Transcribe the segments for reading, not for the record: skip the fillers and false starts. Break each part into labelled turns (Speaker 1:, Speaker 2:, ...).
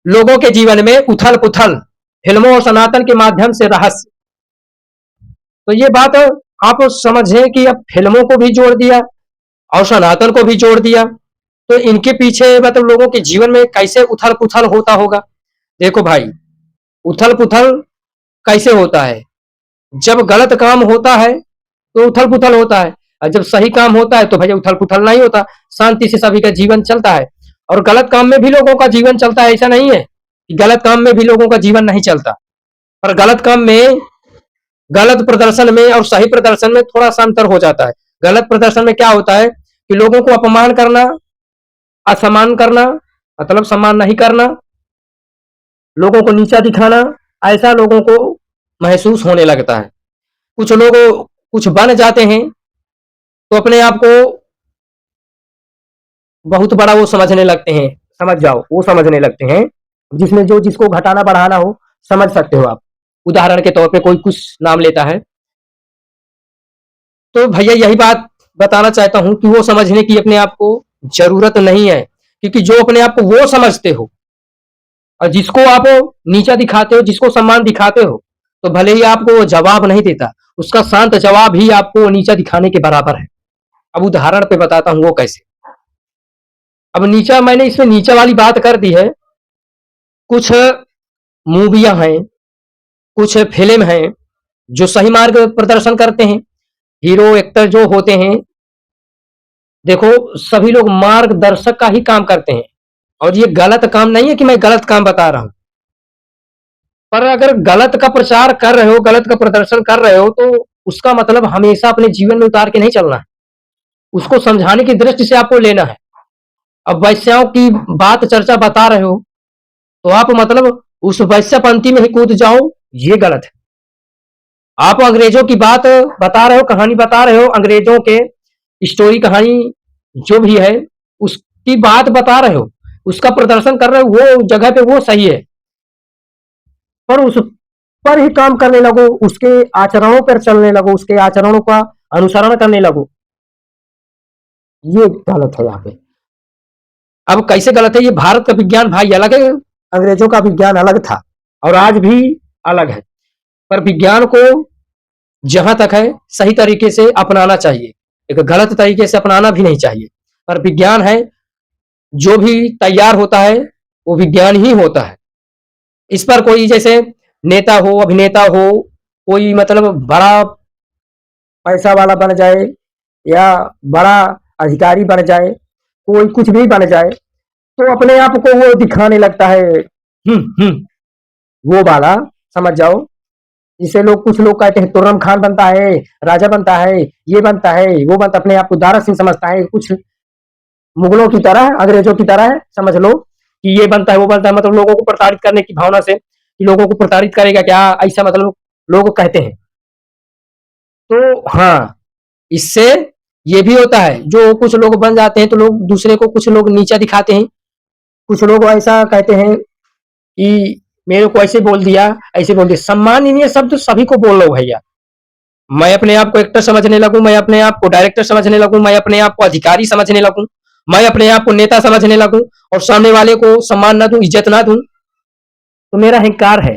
Speaker 1: लोगों के जीवन में उथल पुथल, फिल्मों और सनातन के माध्यम से रहस्य। तो ये बात आप समझें कि अब फिल्मों को भी जोड़ दिया और सनातन को भी जोड़ दिया, तो इनके पीछे मतलब लोगों के जीवन में कैसे उथल पुथल होता होगा। देखो भाई, उथल पुथल कैसे होता है, जब गलत काम होता है तो उथल पुथल होता है, और जब सही काम होता है तो भैया उथल पुथल नहीं होता, शांति से सभी का जीवन चलता है। और गलत काम में भी लोगों का जीवन चलता है, ऐसा नहीं है कि गलत काम में भी लोगों का जीवन नहीं चलता। पर गलत काम में, गलत प्रदर्शन में और सही प्रदर्शन में थोड़ा सा अंतर हो जाता है। गलत प्रदर्शन में क्या होता है कि लोगों को अपमान करना, असम्मान करना, मतलब सम्मान नहीं करना, लोगों को नीचा दिखाना, ऐसा लोगों को महसूस होने लगता है। कुछ लोग कुछ बन जाते हैं तो अपने आप को बहुत बड़ा वो समझने लगते हैं, समझ जाओ वो समझने लगते हैं, जिसमें जो जिसको घटाना बढ़ाना हो समझ सकते हो आप। उदाहरण के तौर पे कोई कुछ नाम लेता है, तो भैया यही बात बताना चाहता हूं कि वो समझने की अपने आप को जरूरत नहीं है, क्योंकि जो अपने आप को वो समझते हो और जिसको आप नीचा दिखाते हो, जिसको सम्मान दिखाते हो, तो भले ही आपको वो जवाब नहीं देता, उसका शांत जवाब ही आपको नीचा दिखाने के बराबर है। अब उदाहरण पे बताता हूं वो कैसे। अब नीचा, मैंने इसमें नीचा वाली बात कर दी है। कुछ मूवियां हैं, कुछ फिल्म हैं जो सही मार्ग प्रदर्शन करते हैं, हीरो एक्टर जो होते हैं, देखो सभी लोग मार्गदर्शक का ही काम करते हैं। और ये गलत काम नहीं है कि मैं गलत काम बता रहा हूं, पर अगर गलत का प्रचार कर रहे हो, गलत का प्रदर्शन कर रहे हो, तो उसका मतलब हमेशा अपने जीवन में उतार के नहीं चलना है, उसको समझाने की दृष्टि से आपको लेना है। अब वैश्याओं की बात चर्चा बता रहे हो तो आप मतलब उस वैश्यपंथी में ही कूद जाओ, ये गलत है। आप अंग्रेजों की बात बता रहे हो, कहानी बता रहे हो, अंग्रेजों के स्टोरी कहानी जो भी है उसकी बात बता रहे हो, उसका प्रदर्शन कर रहे हो, वो जगह पे वो सही है, पर उस पर ही काम करने लगो, उसके आचरणों पर चलने लगो, उसके आचरणों का अनुसरण करने लगो, ये गलत है यहाँ पे। अब कैसे गलत है, ये भारत का विज्ञान भाई अलग है, अंग्रेजों का विज्ञान अलग था और आज भी अलग है। पर विज्ञान को जहां तक है सही तरीके से अपनाना चाहिए, एक गलत तरीके से अपनाना भी नहीं चाहिए। पर विज्ञान है, जो भी तैयार होता है वो विज्ञान ही होता है। इस पर कोई जैसे नेता हो, अभिनेता हो, कोई मतलब बड़ा पैसा वाला बन जाए या बड़ा अधिकारी बन जाए, कोई कुछ भी बन जाए, तो अपने आप को वो दिखाने लगता है, वो वाला, समझ जाओ। जिसे लोग, कुछ लोग कहते हैं तुर्रम खान बनता है, राजा बनता है, ये बनता है, वो बनता, अपने आप को दारा सिंह समझता है, कुछ मुगलों की तरह, अंग्रेजों की तरह है, समझ लो कि ये बनता है, वो बनता है, मतलब लोगों को प्रताड़ित करने की भावना से कि लोगों को प्रताड़ित करेगा क्या, ऐसा मतलब लोग कहते हैं। तो हाँ, इससे ये भी होता है, जो कुछ लोग बन जाते हैं तो लोग दूसरे को, कुछ लोग नीचा दिखाते हैं, कुछ लोग ऐसा कहते हैं कि मेरे को ऐसे बोल दिया, ऐसे बोल दिया। सम्माननीय शब्द सभी को बोल लो भैया। मैं अपने आप को एक्टर समझने लगूं, मैं अपने आप को डायरेक्टर समझने लगूं, मैं अपने आप को अधिकारी समझने लगूं, मैं अपने आप को नेता समझने लगूं और सामने वाले को सम्मान ना दूं, इज्जत ना दूं, तो मेरा अहंकार है,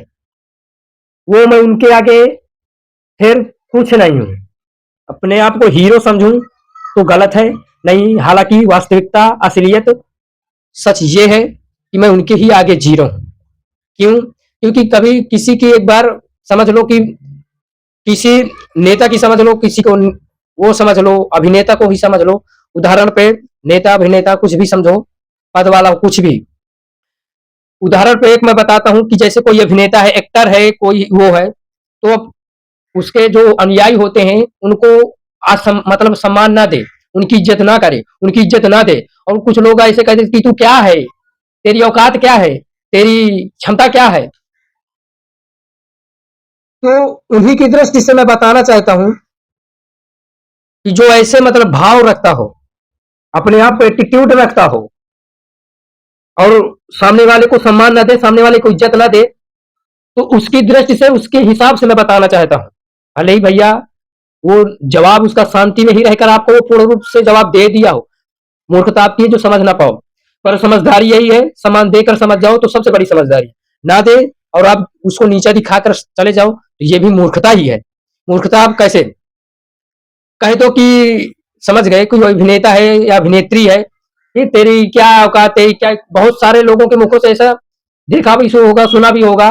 Speaker 1: वो मैं उनके आगे फिर कुछ नहीं हूं। अपने आप को हीरो समझूं तो गलत है, नहीं। हालांकि वास्तविकता, असलियत, सच ये है कि मैं उनके ही आगे जी रहा हूं। क्यों? क्योंकि कभी किसी की, एक बार समझ लो कि किसी नेता की समझ लो, किसी को वो समझ लो, अभिनेता को ही समझ लो, उदाहरण पे नेता अभिनेता कुछ भी समझो, पद वाला कुछ भी। उदाहरण पे एक मैं बताता हूं कि जैसे कोई अभिनेता है, एक्टर है, कोई वो है, तो अब उसके जो अनुयायी होते हैं उनको मतलब सम्मान ना दे, उनकी इज्जत ना करे, उनकी इज्जत ना दे, और कुछ लोग ऐसे कहते कि तू क्या है, तेरी औकात क्या है, तेरी क्षमता क्या है। तो उन्हीं की दृष्टि से मैं बताना चाहता हूं कि जो ऐसे मतलब भाव रखता हो, अपने आप पे एटीट्यूड रखता हो और सामने वाले को सम्मान ना दे, सामने वाले को इज्जत ना दे, तो उसकी दृष्टि से, उसके हिसाब से मैं बताना चाहता हूं। भले ही भैया वो जवाब उसका शांति में ही रहकर आपको वो पूर्ण रूप से जवाब दे दिया हो, मूर्खता आपकी है जो समझ ना पाओ, पर समझदारी यही है, सामान देकर समझ जाओ तो सबसे बड़ी समझदारी है। ना दे और आप उसको नीचा दिखाकर चले जाओ तो ये भी मूर्खता ही है। मूर्खता आप कैसे कहे तो कि समझ गए कोई अभिनेता है या अभिनेत्री है, ये तेरी क्या औकात है, क्या बहुत सारे लोगों के मुखों से ऐसा देखा भी होगा, सुना भी होगा।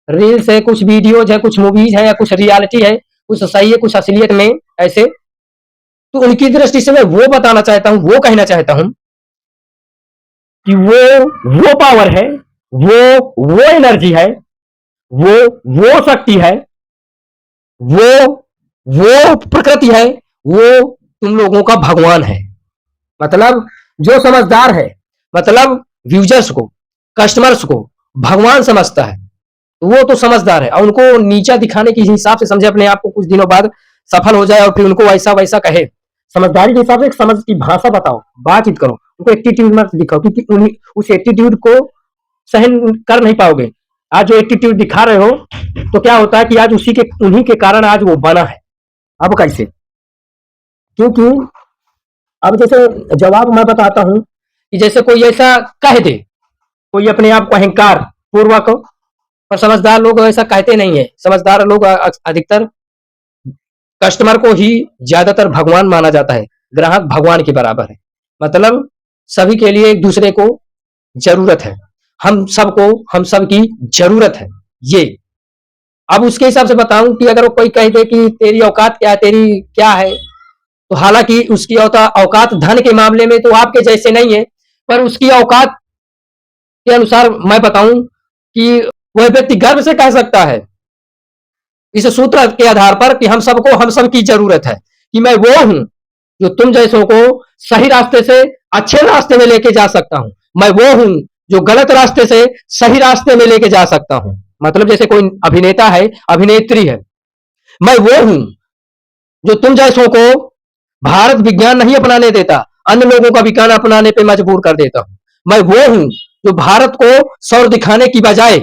Speaker 1: रील्स है, कुछ वीडियोज है, कुछ मूवीज है या कुछ रियलिटी है, कुछ सही है, कुछ असलियत में ऐसे। तो उनकी दृष्टि से मैं वो बताना चाहता हूँ, वो कहना चाहता हूँ कि वो पावर है, वो एनर्जी है, वो शक्ति है, वो वो प्रकृति है, वो तुम लोगों का भगवान है। मतलब जो समझदार है, मतलब यूजर्स को, कस्टमर्स को भगवान समझता है, वो तो समझदार है। और उनको नीचा दिखाने के हिसाब से समझे अपने आप को, कुछ दिनों बाद सफल हो जाए और फिर उनको वैसा वैसा कहे। समझदारी के हिसाब से एक समझ की भाषा बताओ, बातचीत करो, उनको एटीट्यूड मत दिखाओ, क्योंकि उन्हीं उस एटीट्यूड को सहन कर नहीं पाओगे। आज जो एटीट्यूड दिखा रहे हो तो क्या होता है कि आज उन्हीं के कारण आज वो बना है। अब कैसे? क्योंकि अब जैसे जवाब मैं बताता हूं कि जैसे कोई ऐसा कह दे, कोई अपने आप को अहंकार पूर्वक, पर समझदार लोग ऐसा कहते नहीं है। समझदार लोग अधिकतर कस्टमर को ही ज्यादातर भगवान माना जाता है, ग्राहक भगवान के बराबर है। मतलब सभी के लिए एक दूसरे को जरूरत है, हम सबकी जरूरत है ये। अब उसके हिसाब से बताऊं कि अगर कोई कह दे कि तेरी औकात क्या है, तेरी क्या है, तो हालांकि उसकी औकात धन के मामले में तो आपके जैसे नहीं है, पर उसकी औकात के अनुसार मैं बताऊं कि वह व्यक्ति गर्व से कह सकता है इस सूत्र के आधार पर कि हम सबकी जरूरत है, कि मैं वो हूं जो तुम जैसों को सही रास्ते से अच्छे रास्ते में लेके जा सकता हूं। मैं वो हूं जो गलत रास्ते से सही रास्ते में लेके जा सकता हूं। मतलब जैसे कोई अभिनेता है, अभिनेत्री है, मैं वो हूं जो तुम जैसों को भारत विज्ञान नहीं अपनाने देता, अन्य लोगों का विज्ञान अपनाने पे मजबूर कर देता हूं। मैं वो हूं जो भारत को सौर दिखाने की बजाय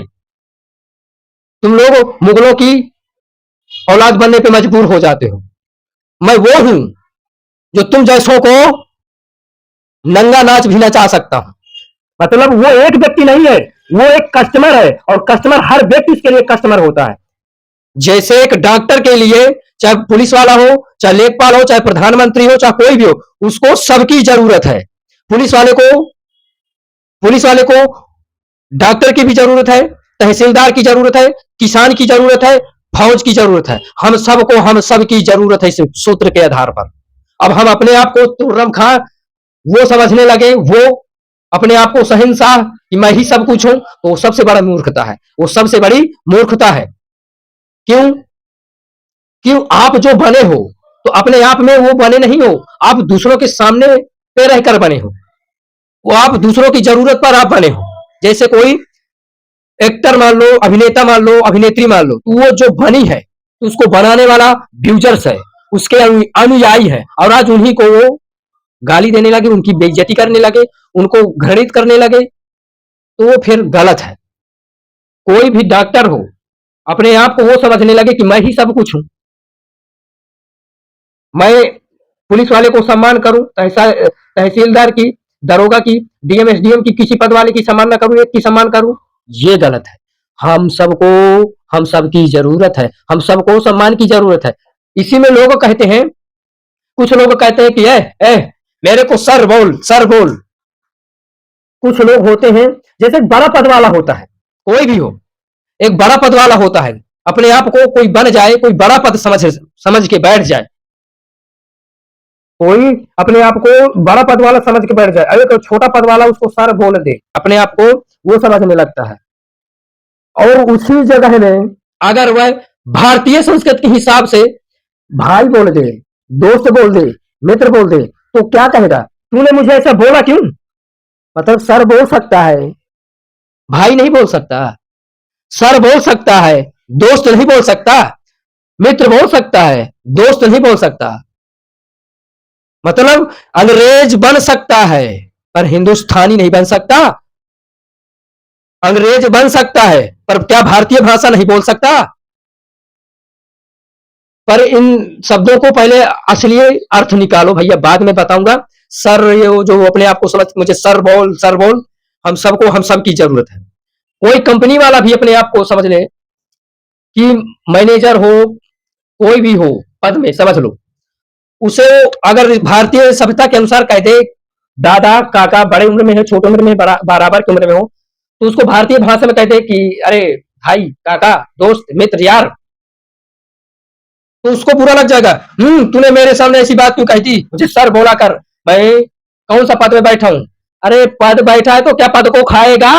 Speaker 1: तुम लोग मुगलों की औलाद बनने पे मजबूर हो जाते हो। मैं वो हूं जो तुम जैसों को नंगा नाच भी नचा सकता हूं। मतलब वो एक व्यक्ति नहीं है, वो एक कस्टमर है, और कस्टमर हर व्यक्ति के लिए कस्टमर होता है। जैसे एक डॉक्टर के लिए, चाहे पुलिस वाला हो, चाहे लेखपाल हो, चाहे प्रधानमंत्री हो, चाहे कोई भी हो, उसको सबकी जरूरत है। पुलिस वाले को पुलिस वाले को डॉक्टर की भी जरूरत है, तहसीलदार की जरूरत है, किसान की जरूरत है, फौज की जरूरत है। हम सब की जरूरत है इस सूत्र के आधार पर। अब हम अपने आप को तुर्रम खां वो समझने लगे, वो अपने आप को शहंशाह कि मैं ही सब कुछ हूं, तो वो सबसे बड़ा मूर्खता है, वो सबसे बड़ी मूर्खता है। क्यों? क्यों? आप जो बने हो तो अपने आप में वो बने नहीं हो, आप दूसरों के सामने पे रहकर बने हो, वो आप दूसरों की जरूरत पर आप बने हो। जैसे कोई एक्टर मान लो, अभिनेता मान लो, अभिनेत्री मान लो, तो वो जो बनी है तो उसको बनाने वाला यूजर्स है, उसके अनुयायी है, और आज उन्हीं को वो गाली देने लगे, उनकी बेइज्जती करने लगे, उनको घृणित करने लगे, तो वो फिर गलत है। कोई भी डॉक्टर हो, अपने आप को वो समझने लगे कि मैं ही सब कुछ हूं। मैं पुलिस वाले को सम्मान करूं, तहसीलदार की, दरोगा की, डीएम एसडीएम की, किसी पद वाले की सम्मान ना करूं, एक की सम्मान करूं, ये गलत है। हम सबको हम सबकी जरूरत है, हम सबको सम्मान की जरूरत है। इसी में लोग कहते हैं, कुछ लोग कहते हैं कि ए मेरे को सर बोल, सर बोल। कुछ लोग होते हैं, जैसे बड़ा पद वाला होता है, कोई भी हो, एक बड़ा पद वाला होता है, अपने आप को कोई बन जाए, कोई बड़ा पद समझ के बैठ जाए, कोई अपने आप को बड़ा पद वाला समझ के बैठ जाए, अरे तो छोटा पद वाला उसको सर बोल दे, अपने आप को वो समझने लगता है। और उसी जगह में अगर वह भारतीय संस्कृति के हिसाब से भाई बोल दे, दोस्त बोल दे, मित्र बोल दे, तो क्या कहेगा, तूने मुझे ऐसा बोला क्यों? मतलब सर बोल सकता है, भाई नहीं बोल सकता। सर बोल सकता है, दोस्त नहीं बोल सकता। मित्र बोल सकता है, दोस्त नहीं बोल सकता। मतलब अंग्रेज बन सकता है पर हिंदुस्तानी नहीं बन सकता। अंग्रेज बन सकता है पर क्या भारतीय भाषा नहीं बोल सकता? पर इन शब्दों को पहले असली अर्थ निकालो भैया, बाद में बताऊंगा। सर, ये वो जो अपने आप को समझ मुझे सर बोल, हम सबको हम सब की जरूरत है। कोई कंपनी वाला भी अपने आप को समझ ले कि मैनेजर हो, कोई भी हो पद में, समझ लो उसे अगर भारतीय सभ्यता के अनुसार कह दे दादा काका, बड़े उम्र में है छोटे उम्र में बराबर की उम्र में हो, तो उसको भारतीय भाषा में कह दे कि अरे भाई, काका, दोस्त, मित्र, यार, तो उसको बुरा लग जाएगा। तूने मेरे सामने ऐसी बात क्यों कही थी, मुझे सर बोला कर। मैं कौन सा पद में बैठा हूं? अरे पद बैठा है तो क्या पद को खाएगा?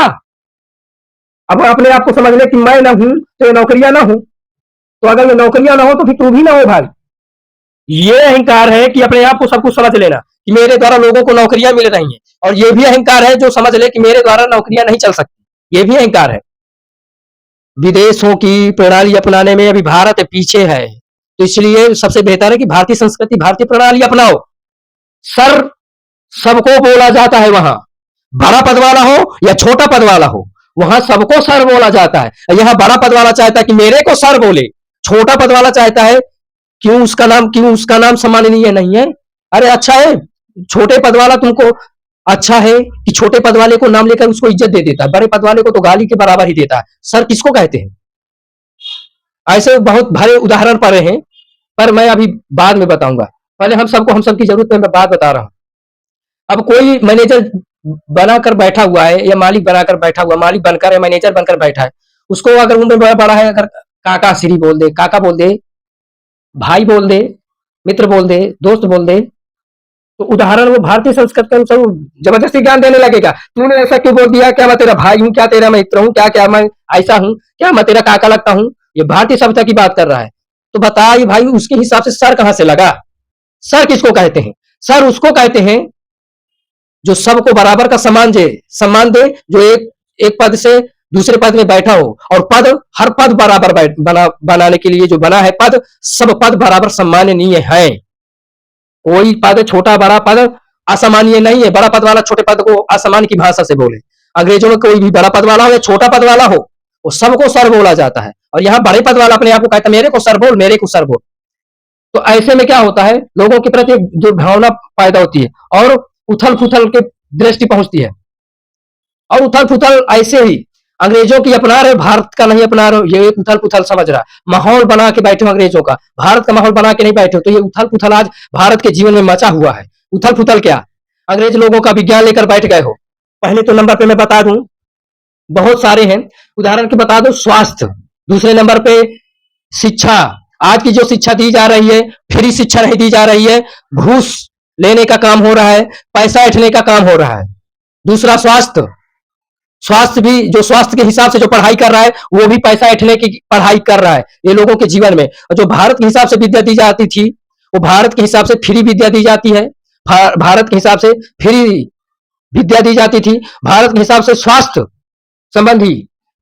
Speaker 1: अब अपने आप को समझ ले कि मैं ना हूं तो ये नौकरियां ना हूं, तो अगर ये नौकरियां ना हो तो फिर तू भी ना हो भाई। ये अहंकार है कि अपने आप को सब कुछ समझ लेना कि मेरे द्वारा लोगों को नौकरियां मिल रही हैं, और ये भी अहंकार है जो समझ ले कि मेरे द्वारा नौकरियां नहीं चल सकती, ये भी अहंकार है। विदेशों की प्रणाली अपनाने में अभी भारत पीछे है, तो इसलिए सबसे बेहतर है कि भारतीय संस्कृति, भारतीय प्रणाली अपनाओ। सर सबको बोला जाता है वहां, बड़ा पद वाला हो या छोटा पद वाला हो, वहां सबको सर बोला जाता है। यहाँ बड़ा पद वाला चाहता है कि मेरे को सर बोले, छोटा पद वाला चाहता है क्यों उसका नाम सम्माननीय नहीं है? अरे अच्छा है, छोटे पद वाला तुमको अच्छा है कि छोटे पद वाले को नाम लेकर उसको इज्जत दे देता है, बड़े पद वाले को तो गाली के बराबर ही देता है। सर किसको कहते हैं? ऐसे बहुत भरे उदाहरण पड़े हैं, पर मैं अभी बाद में बताऊंगा। पहले हम सबकी जरूरत है, मैं बात बता रहा हूं। अब कोई मैनेजर बनाकर बैठा हुआ है या मालिक बनाकर बैठा हुआ, मालिक बनकर या मैनेजर बनकर बैठा है, उसको अगर उम्र में बड़ा है, अगर काका श्री बोल दे, काका बोल दे, भाई बोल दे, मित्र बोल दे, दोस्त बोल दे, तो उदाहरण वो भारतीय संस्कृति के अनुसार जबरदस्ती ज्ञान देने लगेगा। तूने ऐसा क्यों बोल दिया? क्या मैं तेरा भाई हूं? क्या तेरा मित्र हूं? क्या क्या मैं ऐसा हूं? क्या मैं तेरा काका लगता हूं? ये भारतीय सभ्यता की बात कर रहा है। तो बता ये भाई, उसके हिसाब से सर कहां से लगा? सर किसको कहते हैं? सर उसको कहते हैं जो सबको बराबर का सम्मान दे, जो एक पद से दूसरे पद में बैठा हो, और पद हर पद बराबर बनाने के लिए जो बना है पद, सब पद बराबर सम्माननीय है। कोई पद छोटा बड़ा पद असामान्य नहीं है। बड़ा पद वाला छोटे पद को असामान्य की भाषा से बोले। अंग्रेजों में कोई भी बड़ा पद वाला हो या छोटा पद वाला हो, वो सबको सर बोला जाता है, और यहाँ बड़े पद वाला अपने आप को कहता है मेरे को सर बोल, मेरे को सर बोल। तो ऐसे में क्या होता है, लोगों के प्रति जो भावना पैदा होती है और उथल पुथल के दृष्टि पहुंचती है, और उथल पुथल ऐसे ही अंग्रेजों की अपना रहे, भारत का नहीं अपना रहे, ये उथल पुथल समझ रहा माहौल बना के बैठे हो अंग्रेजों का, भारत का माहौल बना के नहीं बैठे हो, तो ये उथल पुथल आज भारत के जीवन में मचा हुआ है। उथल पुथल क्या, अंग्रेज लोगों का विज्ञान लेकर बैठ गए हो। पहले तो नंबर पे मैं बता दूं, बहुत सारे हैं, उदाहरण के बता दो, स्वास्थ्य। दूसरे नंबर पे शिक्षा। आज की जो शिक्षा दी जा रही है, फ्री शिक्षा नहीं दी जा रही है, घूस लेने का काम हो रहा है, पैसा ऐंठने का काम हो रहा है। दूसरा स्वास्थ्य। स्वास्थ्य भी जो स्वास्थ्य के हिसाब से जो पढ़ाई कर रहा है, वो भी पैसा ऐंठने की पढ़ाई कर रहा है ये लोगों के जीवन में। और जो भारत के हिसाब से विद्या दी जाती थी, वो भारत के हिसाब से फ्री विद्या दी जाती है। भारत के हिसाब से फ्री विद्या दी जाती थी, भारत के हिसाब से स्वास्थ्य संबंधी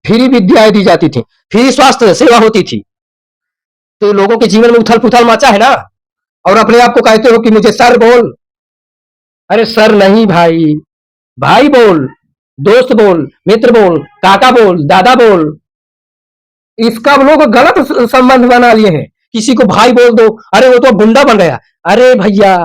Speaker 1: फ्री विद्याएं दी जाती थी, फ्री स्वास्थ्य सेवा होती थी। तो लोगों के जीवन में उथल पुथल मचा है ना, और अपने आप को कहते हो कि मुझे सर बोल। अरे सर नहीं भाई, भाई बोल, दोस्त बोल, मित्र बोल, काका बोल, दादा बोल। इसका लोग गलत संबंध बना लिए हैं। किसी को भाई बोल दो, अरे वो तो गुंडा बन गया। अरे भैया,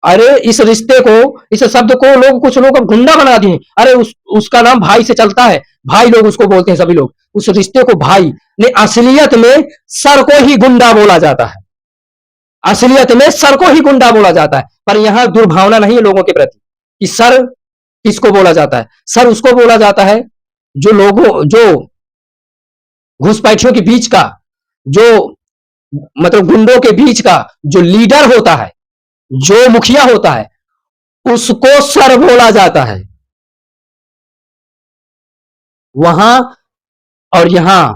Speaker 1: अरे इस रिश्ते को, इस शब्द को लोग, कुछ लोग गुंडा बना दिए। अरे उसका नाम भाई से चलता है, भाई लोग उसको बोलते हैं सभी लोग, उस रिश्ते को भाई ने। असलियत में सर को ही गुंडा बोला जाता है, असलियत में सर को ही गुंडा बोला जाता है। पर यहां दुर्भावना नहीं है लोगों के प्रति कि सर किसको बोला जाता है। सर उसको बोला जाता है जो लोगों, जो घुसपैठियों के बीच का, जो मतलब गुंडों के बीच का जो लीडर होता है, जो मुखिया होता है, उसको सर बोला जाता है। वहां और यहां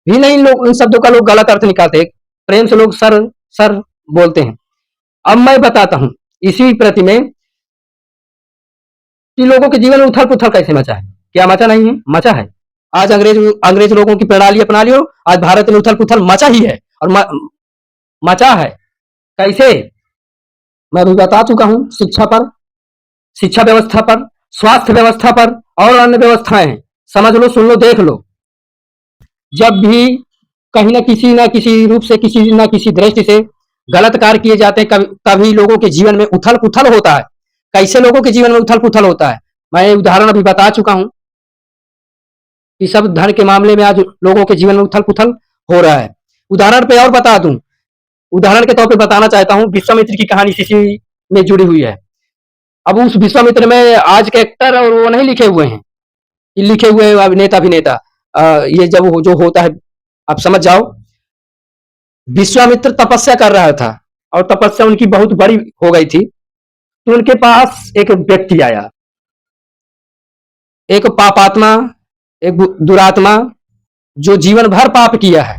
Speaker 1: भी नहीं, लोग इन शब्दों का लोग गलत अर्थ निकालते हैं, प्रेम से लोग सर सर बोलते हैं। अब मैं बताता हूं इसी प्रति में कि लोगों के जीवन में उथल पुथल कैसे मचा है। क्या मचा नहीं है? मचा है। आज अंग्रेज लोगों की प्रणाली अपना लियो, आज भारत में उथल पुथल मचा ही है, और मचा है कैसे, मैं अभी बता चुका हूं। शिक्षा पर, शिक्षा व्यवस्था पर, स्वास्थ्य व्यवस्था पर, और अन्य व्यवस्थाएं समझ लो, सुन लो, देख लो। जब भी कहीं ना किसी रूप से, किसी ना किसी दृष्टि से गलत कार्य किए जाते हैं, कभी लोगों के जीवन में उथल पुथल होता है। कैसे लोगों के जीवन में उथल पुथल होता है। मैं उदाहरण अभी बता चुका हूं कि सब धन के मामले में आज लोगों के जीवन में उथल पुथल हो रहा है। उदाहरण पे और बता दूं, उदाहरण के तौर पे बताना चाहता हूं, विश्वामित्र की कहानी इसी में जुड़ी हुई है। अब उस विश्वामित्र में आज के एक्टर और वो नहीं लिखे हुए हैं, लिखे हुए अभिनेता अभिनेता, ये जब जो होता है आप समझ जाओ। विश्वामित्र तपस्या कर रहा था और तपस्या उनकी बहुत बड़ी हो गई थी, तो उनके पास एक व्यक्ति आया, एक पापात्मा, एक दुरात्मा, जो जीवन भर पाप किया है,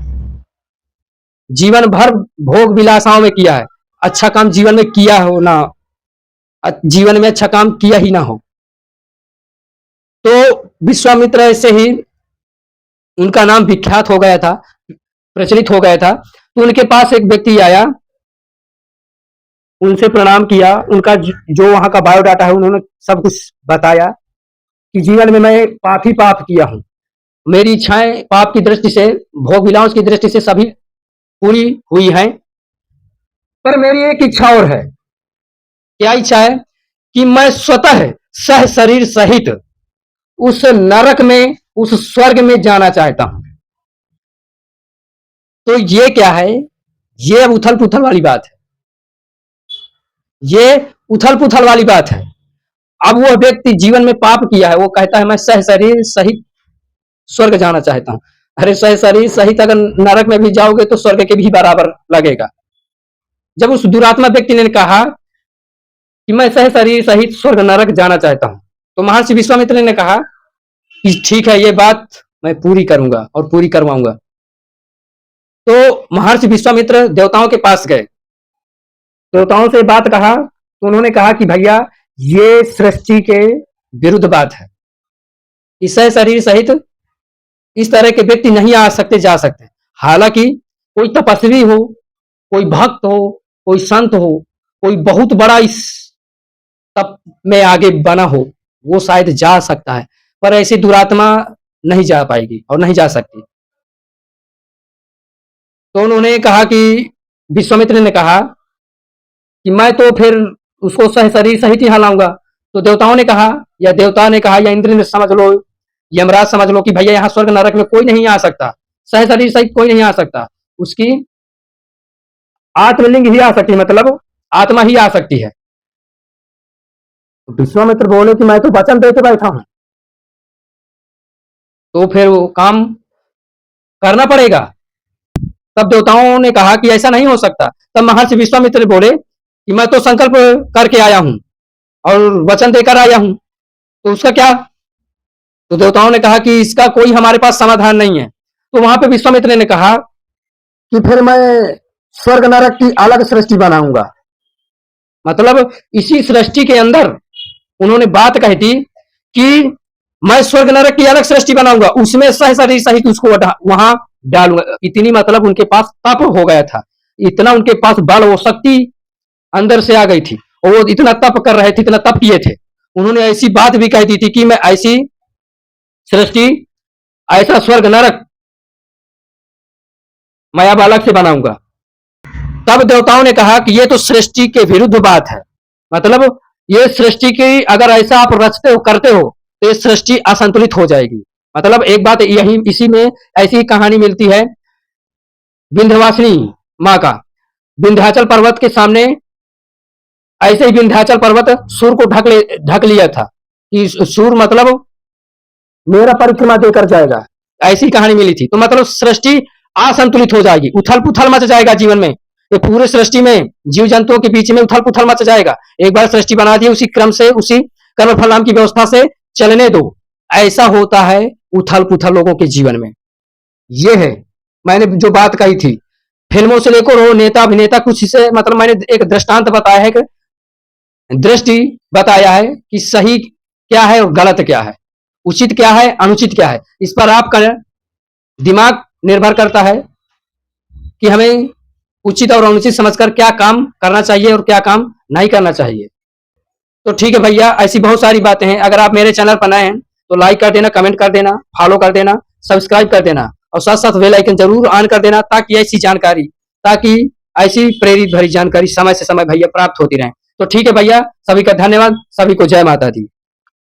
Speaker 1: जीवन भर भोग विलासाओं में किया है, अच्छा काम जीवन में किया हो ना, जीवन में अच्छा काम किया ही ना हो। तो विश्वामित्र ऐसे ही उनका नाम विख्यात हो गया था, प्रचलित हो गया था। तो उनके पास एक व्यक्ति आया, उनसे प्रणाम किया, उनका जो वहां का बायोडाटा है उन्होंने सब कुछ बताया कि जीवन में मैं पाप ही पाप किया हूं, मेरी इच्छाएं पाप की दृष्टि से, भोग विलास की दृष्टि से सभी पूरी हुई हैं, पर मेरी एक इच्छा और है। क्या इच्छा है? कि मैं स्वतः सह शरीर सहित उस नरक में, उस स्वर्ग में जाना चाहता हूं। तो ये क्या है? ये अब उथल पुथल वाली बात है, ये उथल पुथल वाली बात है। अब वो व्यक्ति जीवन में पाप किया है, वो कहता है मैं सह शरीर सहित स्वर्ग जाना चाहता हूं। अरे सह शरीर सहित अगर नरक में भी जाओगे तो स्वर्ग के भी बराबर लगेगा। जब उस दुरात्मा व्यक्ति ने कहा कि मैं सह शरीर सहित स्वर्ग नरक जाना चाहता हूं, तो महर्षि विश्वामित्र ने कहा कि ठीक है, ये बात मैं पूरी करूंगा और पूरी करवाऊंगा। तो महर्षि विश्वामित्र देवताओं के पास गए, देवताओं से बात कहा, तो उन्होंने कहा कि भैया ये सृष्टि के विरुद्ध बात है, इस शरीर सहित इस तरह के व्यक्ति नहीं आ सकते, जा सकते। हालांकि कोई तपस्वी हो, कोई भक्त हो, कोई संत हो, कोई बहुत बड़ा इस तप में आगे बना हो, वो शायद जा सकता है, पर ऐसी दुरात्मा नहीं जा पाएगी और नहीं जा सकती। तो उन्होंने कहा कि विश्वामित्र ने कहा कि मैं तो फिर उसको सह शरीर सहित ही लाऊंगा। तो देवताओं ने कहा, या देवता ने कहा, या इंद्र ने समझ लो, यमराज समझ लो कि भैया यहाँ स्वर्ग नरक में कोई नहीं आ सकता, सह शरीर सहित कोई नहीं आ सकता, उसकी आत्मलिंग ही आ सकती है, मतलब आत्मा ही आ सकती है। तो विश्वामित्र बोले कि मैं तो वचन देके बैठा हूं, तो फिर वो काम करना पड़ेगा। तब देवताओं ने कहा कि ऐसा नहीं हो सकता। तब महर्षि विश्वामित्र बोले कि मैं तो संकल्प करके आया हूं और वचन देकर आया हूं, तो उसका क्या? तो देवताओं ने कहा कि इसका कोई हमारे पास समाधान नहीं है। तो वहां पे विश्वामित्र ने कहा कि फिर मैं स्वर्ग नरक की अलग सृष्टि बनाऊंगा। मतलब इसी सृष्टि के अंदर उन्होंने बात कही थी कि मैं स्वर्ग नरक की अलग सृष्टि बनाऊंगा, उसमें सह शरीर सहित उसको वहां डालूंगा। इतनी मतलब उनके पास तप हो गया था, इतना उनके पास बल और शक्ति अंदर से आ गई थी, और वो इतना तप कर रहे थे, इतना तप किए थे। उन्होंने ऐसी बात भी कह दी थी कि मैं ऐसी सृष्टि, ऐसा स्वर्ग नरक माया बालक से बनाऊंगा। तब देवताओं ने कहा कि ये तो सृष्टि के विरुद्ध बात है, मतलब ये सृष्टि की अगर ऐसा आप रचते हो, करते हो, तो ये सृष्टि असंतुलित हो जाएगी। मतलब एक बात यही, इसी में ऐसी कहानी मिलती है विंध्यवासिनी माँ का। विंध्याचल पर्वत के सामने ऐसे ही विंध्याचल पर्वत सूर्य को ढक लिया था कि सूर्य मतलब मेरा परिक्रमा देकर जाएगा, ऐसी कहानी मिली थी। तो मतलब सृष्टि असंतुलित हो जाएगी, उथल पुथल मच जाएगा जीवन में, ये पूरे सृष्टि में जीव जंतुओं के बीच में उथल पुथल मच जाएगा। एक बार सृष्टि बना दी, उसी क्रम से, उसी कर्म फल नाम की व्यवस्था से चलने दो। ऐसा होता है उथल पुथल लोगों के जीवन में। ये है मैंने जो बात कही थी, फिल्मों से लेकर हो, नेता अभिनेता, कुछ से मतलब मैंने एक दृष्टांत बताया है, दृष्टि बताया है कि सही क्या है और गलत क्या है, उचित क्या है, अनुचित क्या है। इस पर आपका दिमाग निर्भर करता है कि हमें उचित और अनुचित समझकर क्या काम करना चाहिए और क्या काम नहीं करना चाहिए। तो ठीक है भैया, ऐसी बहुत सारी बातें हैं। अगर आप मेरे चैनल पर नए हैं तो लाइक कर देना, कमेंट कर देना, फॉलो कर देना, सब्सक्राइब कर देना, और साथ साथ बेल आइकन जरूर ऑन कर देना, ताकि ऐसी जानकारी, ताकि ऐसी प्रेरित भरी जानकारी समय से समय भैया प्राप्त होती रहे। तो ठीक है भैया, सभी का धन्यवाद, सभी को जय माता दी।